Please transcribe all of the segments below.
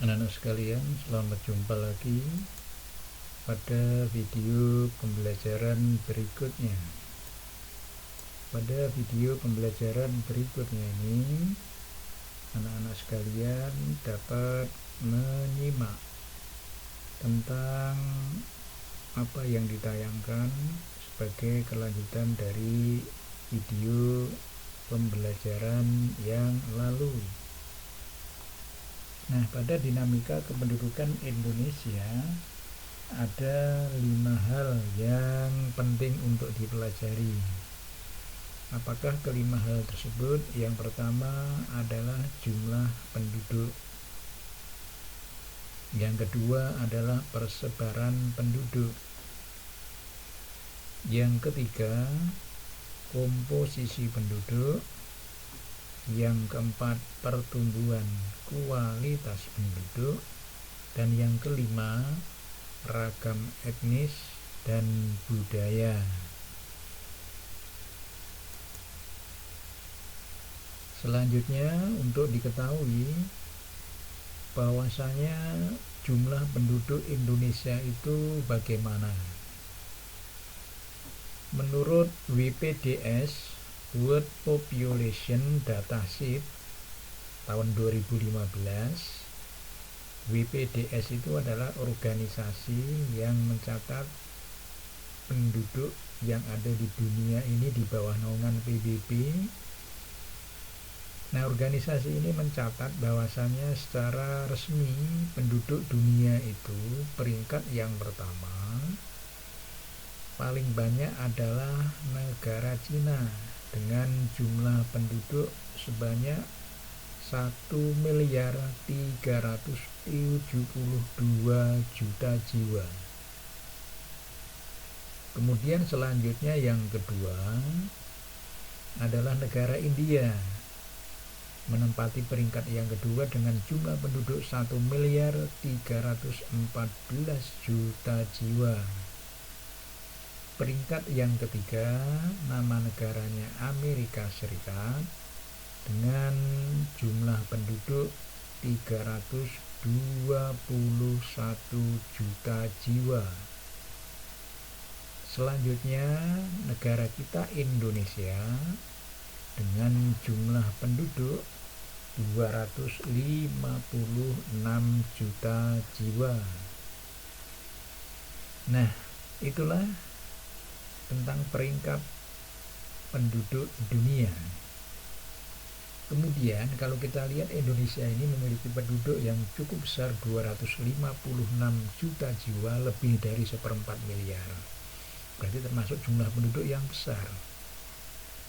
Anak-anak sekalian, selamat jumpa lagi pada video pembelajaran berikutnya. Pada video pembelajaran berikutnya ini, anak-anak sekalian dapat menyimak tentang apa yang ditayangkan sebagai kelanjutan dari video pembelajaran yang lalu. Nah, pada dinamika kependudukan Indonesia ada 5 hal yang penting untuk dipelajari. Apakah kelima hal tersebut? Yang pertama adalah jumlah penduduk. Yang kedua adalah persebaran penduduk. Yang ketiga, komposisi penduduk. Yang keempat, pertumbuhan kualitas penduduk. Dan yang kelima, ragam etnis dan budaya. Selanjutnya, untuk diketahui bahwasanya jumlah penduduk Indonesia itu bagaimana. Menurut WPDS World Population Datasheet tahun 2015, WPDS itu adalah organisasi yang mencatat penduduk yang ada di dunia ini di bawah naungan PBB. Nah, organisasi ini mencatat bahwasannya secara resmi penduduk dunia itu peringkat yang pertama paling banyak adalah negara Cina dengan jumlah penduduk sebanyak 1.372.000.000 jiwa. Kemudian selanjutnya yang kedua adalah negara India, menempati peringkat yang kedua dengan jumlah penduduk 1.314.000.000 jiwa. Peringkat yang ketiga, nama negaranya Amerika Serikat dengan jumlah penduduk 321 juta jiwa. Selanjutnya negara kita Indonesia dengan jumlah penduduk 256 juta jiwa. Nah, itulah tentang peringkat penduduk dunia. Kemudian kalau kita lihat Indonesia ini memiliki penduduk yang cukup besar, 256 juta jiwa, lebih dari 1/4 miliar. Berarti termasuk jumlah penduduk yang besar.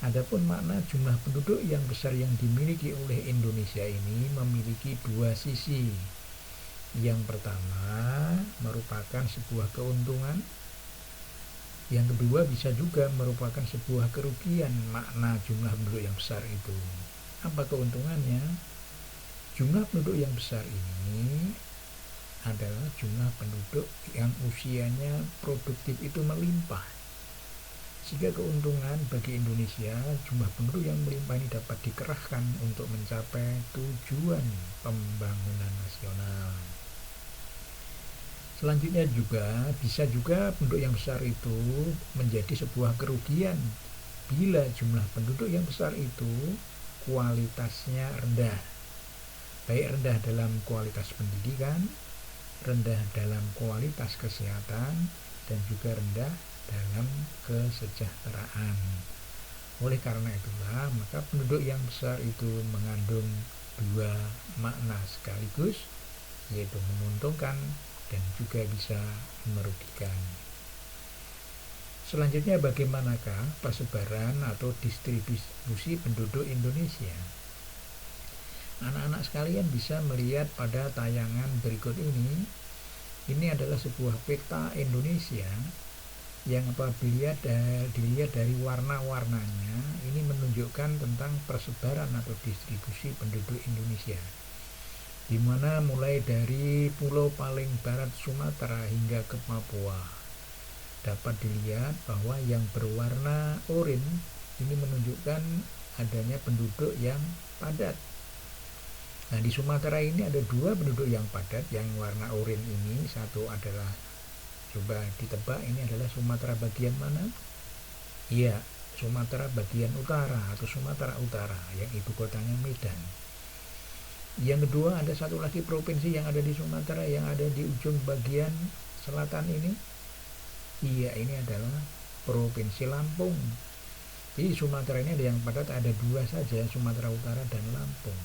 Adapun makna jumlah penduduk yang besar yang dimiliki oleh Indonesia ini memiliki dua sisi. Yang pertama merupakan sebuah keuntungan. Yang kedua bisa juga merupakan sebuah kerugian makna jumlah penduduk yang besar itu. Apa keuntungannya? Jumlah penduduk yang besar ini adalah jumlah penduduk yang usianya produktif itu melimpah. Sehingga keuntungan bagi Indonesia, jumlah penduduk yang melimpah ini dapat dikerahkan untuk mencapai tujuan pembangunan nasional. Selanjutnya juga bisa juga penduduk yang besar itu menjadi sebuah kerugian bila jumlah penduduk yang besar itu kualitasnya rendah, baik rendah dalam kualitas pendidikan, rendah dalam kualitas kesehatan, dan juga rendah dalam kesejahteraan. Oleh karena itulah maka penduduk yang besar itu mengandung dua makna sekaligus, yaitu menguntungkan dan juga bisa merugikan. Selanjutnya, bagaimanakah persebaran atau distribusi penduduk Indonesia? Anak-anak sekalian bisa melihat pada tayangan berikut ini. Ini adalah sebuah peta Indonesia yang apabila dilihat dari warna-warnanya ini menunjukkan tentang persebaran atau distribusi penduduk Indonesia, di mana mulai dari pulau paling barat Sumatera hingga ke Papua dapat dilihat bahwa yang berwarna oranye ini menunjukkan adanya penduduk yang padat. Nah, di Sumatera ini ada dua penduduk yang padat yang warna oranye ini. Satu adalah, coba ditebak, ini adalah Sumatera bagian mana? Iya, Sumatera bagian utara atau Sumatera Utara yang ibu kotanya Medan. Yang kedua, ada satu lagi provinsi yang ada di Sumatera yang ada di ujung bagian selatan ini. Iya, ini adalah Provinsi Lampung. Di Sumatera ini ada yang padat, ada dua saja, Sumatera Utara dan Lampung.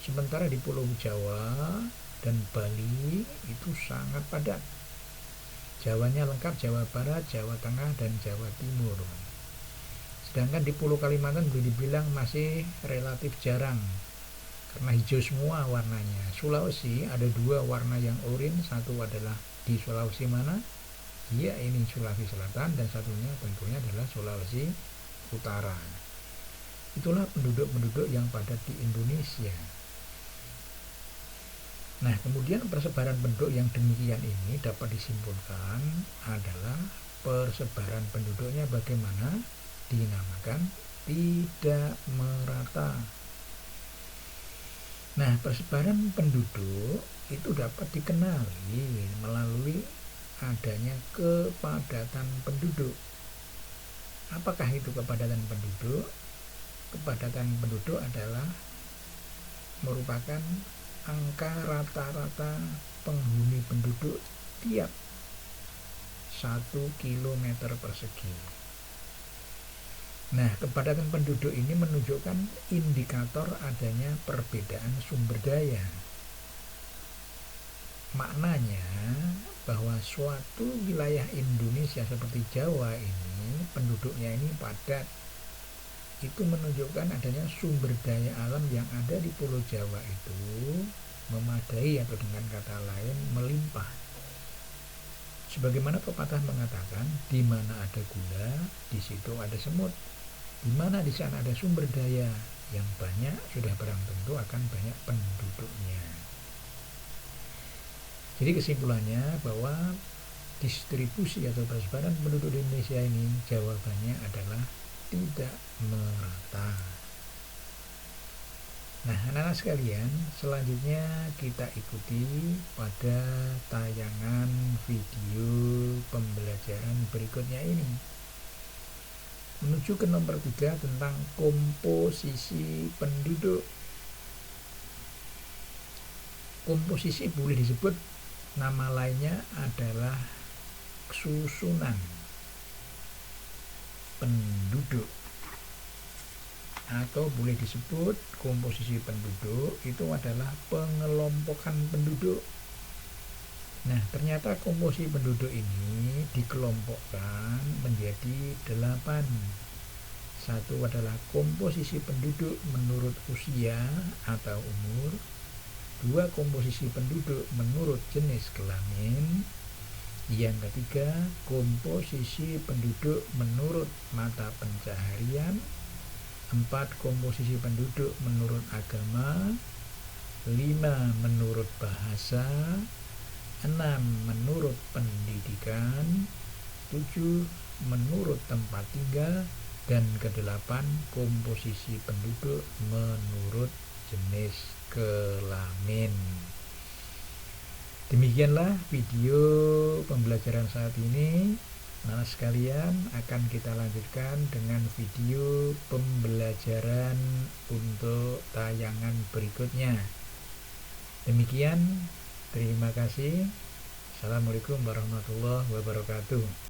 Sementara di Pulau Jawa dan Bali itu sangat padat. Jawanya lengkap, Jawa Barat, Jawa Tengah, dan Jawa Timur. Sedangkan di Pulau Kalimantan boleh dibilang masih relatif jarang karena hijau semua warnanya. Sulawesi ada dua warna yang oranye, satu adalah di Sulawesi mana? Iya, ini Sulawesi Selatan, dan satunya tentunya adalah Sulawesi Utara. Itulah penduduk-penduduk yang padat di Indonesia. Nah, kemudian persebaran penduduk yang demikian ini dapat disimpulkan adalah persebaran penduduknya bagaimana? Dinamakan tidak merata. Nah, persebaran penduduk itu dapat dikenali melalui adanya kepadatan penduduk. Apakah itu kepadatan penduduk? Kepadatan penduduk adalah merupakan angka rata-rata penghuni penduduk tiap 1 km persegi. Nah, kepadatan penduduk ini menunjukkan indikator adanya perbedaan sumber daya. Maknanya bahwa suatu wilayah Indonesia seperti Jawa ini, penduduknya ini padat. Itu menunjukkan adanya sumber daya alam yang ada di Pulau Jawa itu memadai, atau dengan kata lain melimpah. Sebagaimana pepatah mengatakan, di mana ada gula, di situ ada semut. Di mana di sana ada sumber daya yang banyak, sudah barang tentu akan banyak penduduknya. Jadi kesimpulannya bahwa distribusi atau persebaran penduduk di Indonesia ini jawabannya adalah tidak merata. Nah, anak-anak sekalian, selanjutnya kita ikuti pada tayangan video pembelajaran berikutnya ini. Menuju ke nomor 3 tentang komposisi penduduk. Komposisi boleh disebut nama lainnya adalah susunan penduduk, atau boleh disebut komposisi penduduk itu adalah pengelompokan penduduk. Nah, ternyata komposisi penduduk ini dikelompokkan menjadi 8. Satu adalah komposisi penduduk menurut usia atau umur. 2, komposisi penduduk menurut jenis kelamin. Yang ketiga, komposisi penduduk menurut mata pencaharian. 4, komposisi penduduk menurut agama. 5, menurut bahasa. 6, menurut pendidikan. 7, menurut tempat tinggal. Dan ke-8, komposisi penduduk menurut jenis kelamin. Demikianlah video pembelajaran saat ini. Nah, sekalian, akan kita lanjutkan dengan video pembelajaran untuk tayangan berikutnya. Demikian, terima kasih. Assalamualaikum warahmatullahi wabarakatuh.